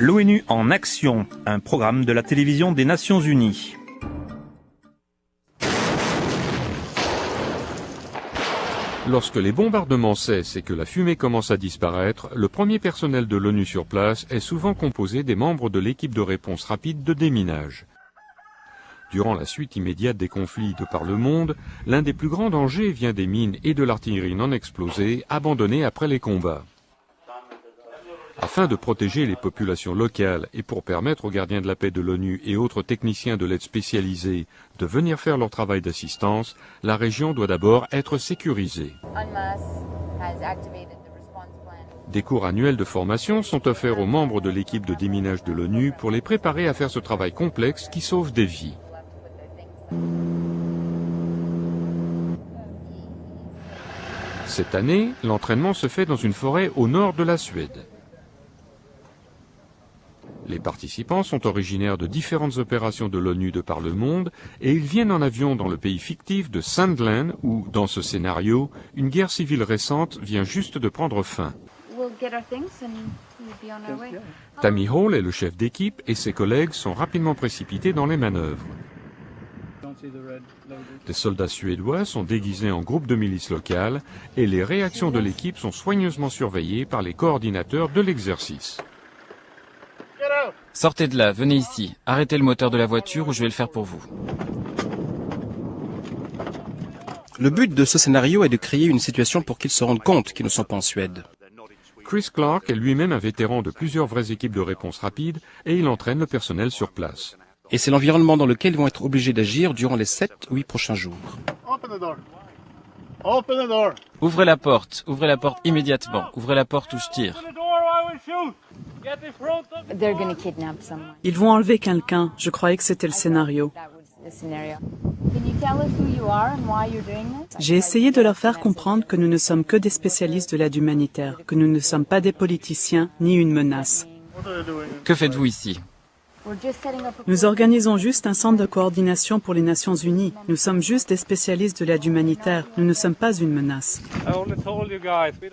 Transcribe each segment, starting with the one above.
L'ONU en action, un programme de la télévision des Nations Unies. Lorsque les bombardements cessent et que la fumée commence à disparaître, le premier personnel de l'ONU sur place est souvent composé des membres de l'équipe de réponse rapide de déminage. Durant la suite immédiate des conflits de par le monde, l'un des plus grands dangers vient des mines et de l'artillerie non explosée abandonnées après les combats. Afin de protéger les populations locales et pour permettre aux gardiens de la paix de l'ONU et autres techniciens de l'aide spécialisée de venir faire leur travail d'assistance, la région doit d'abord être sécurisée. Des cours annuels de formation sont offerts aux membres de l'équipe de déminage de l'ONU pour les préparer à faire ce travail complexe qui sauve des vies. Cette année, l'entraînement se fait dans une forêt au nord de la Suède. Les participants sont originaires de différentes opérations de l'ONU de par le monde et ils viennent en avion dans le pays fictif de Sandland où, dans ce scénario, une guerre civile récente vient juste de prendre fin. Tammy Hall est le chef d'équipe et ses collègues sont rapidement précipités dans les manœuvres. Des soldats suédois sont déguisés en groupe de milices locales et les réactions de l'équipe sont soigneusement surveillées par les coordinateurs de l'exercice. Sortez de là, venez ici. Arrêtez le moteur de la voiture ou je vais le faire pour vous. Le but de ce scénario est de créer une situation pour qu'ils se rendent compte qu'ils ne sont pas en Suède. Chris Clark est lui-même un vétéran de plusieurs vraies équipes de réponse rapide et il entraîne le personnel sur place. Et c'est l'environnement dans lequel ils vont être obligés d'agir durant les 7 ou 8 prochains jours. Ouvrez la porte immédiatement. Ouvrez la porte ou je tire. Ils vont enlever quelqu'un. Je croyais que c'était le scénario. J'ai essayé de leur faire comprendre que nous ne sommes que des spécialistes de l'aide humanitaire, que nous ne sommes pas des politiciens ni une menace. Que faites-vous ici ? Nous organisons juste un centre de coordination pour les Nations Unies. Nous sommes juste des spécialistes de l'aide humanitaire. Nous ne sommes pas une menace.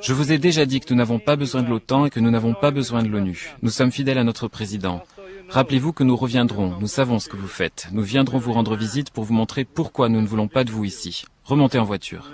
Je vous ai déjà dit que nous n'avons pas besoin de l'OTAN et que nous n'avons pas besoin de l'ONU. Nous sommes fidèles à notre président. Rappelez-vous que nous reviendrons. Nous savons ce que vous faites. Nous viendrons vous rendre visite pour vous montrer pourquoi nous ne voulons pas de vous ici. Remontez en voiture.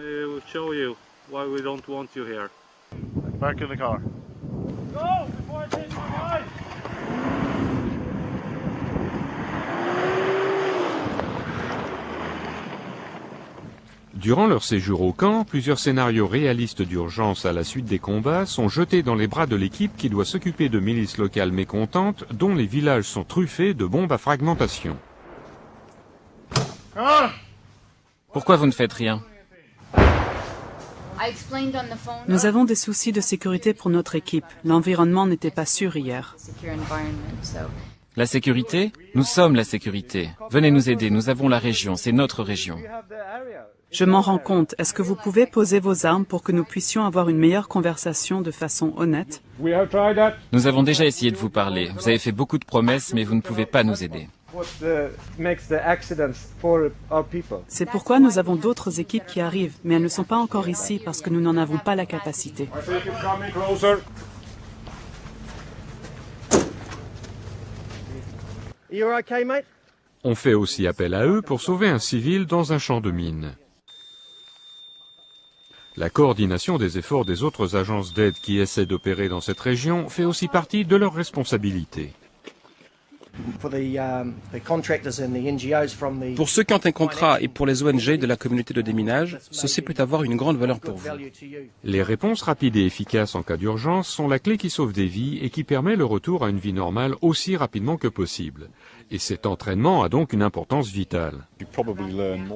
Durant leur séjour au camp, plusieurs scénarios réalistes d'urgence à la suite des combats sont jetés dans les bras de l'équipe qui doit s'occuper de milices locales mécontentes dont les villages sont truffés de bombes à fragmentation. Pourquoi vous ne faites rien ? Nous avons des soucis de sécurité pour notre équipe. L'environnement n'était pas sûr hier. La sécurité ? Nous sommes la sécurité. Venez nous aider, nous avons la région, c'est notre région. Je m'en rends compte. Est-ce que vous pouvez poser vos armes pour que nous puissions avoir une meilleure conversation de façon honnête? Nous avons déjà essayé de vous parler. Vous avez fait beaucoup de promesses, mais vous ne pouvez pas nous aider. C'est pourquoi nous avons d'autres équipes qui arrivent, mais elles ne sont pas encore ici parce que nous n'en avons pas la capacité. On fait aussi appel à eux pour sauver un civil dans un champ de mines. La coordination des efforts des autres agences d'aide qui essaient d'opérer dans cette région fait aussi partie de leurs responsabilités. Pour ceux qui ont un contrat et pour les ONG de la communauté de déminage, ceci peut avoir une grande valeur pour vous. Les réponses rapides et efficaces en cas d'urgence sont la clé qui sauve des vies et qui permet le retour à une vie normale aussi rapidement que possible. Et cet entraînement a donc une importance vitale.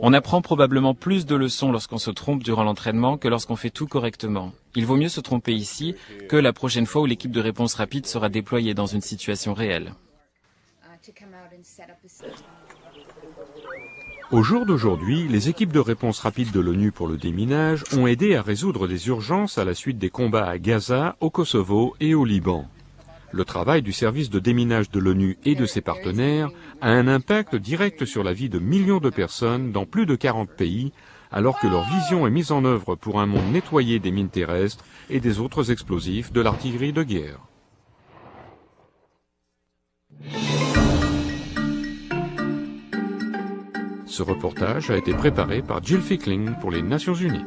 On apprend probablement plus de leçons lorsqu'on se trompe durant l'entraînement que lorsqu'on fait tout correctement. Il vaut mieux se tromper ici que la prochaine fois où l'équipe de réponse rapide sera déployée dans une situation réelle. Au jour d'aujourd'hui, les équipes de réponse rapide de l'ONU pour le déminage ont aidé à résoudre des urgences à la suite des combats à Gaza, au Kosovo et au Liban. Le travail du service de déminage de l'ONU et de ses partenaires a un impact direct sur la vie de millions de personnes dans plus de 40 pays, alors que leur vision est mise en œuvre pour un monde nettoyé des mines terrestres et des autres explosifs de l'artillerie de guerre. Ce reportage a été préparé par Jill Fickling pour les Nations Unies.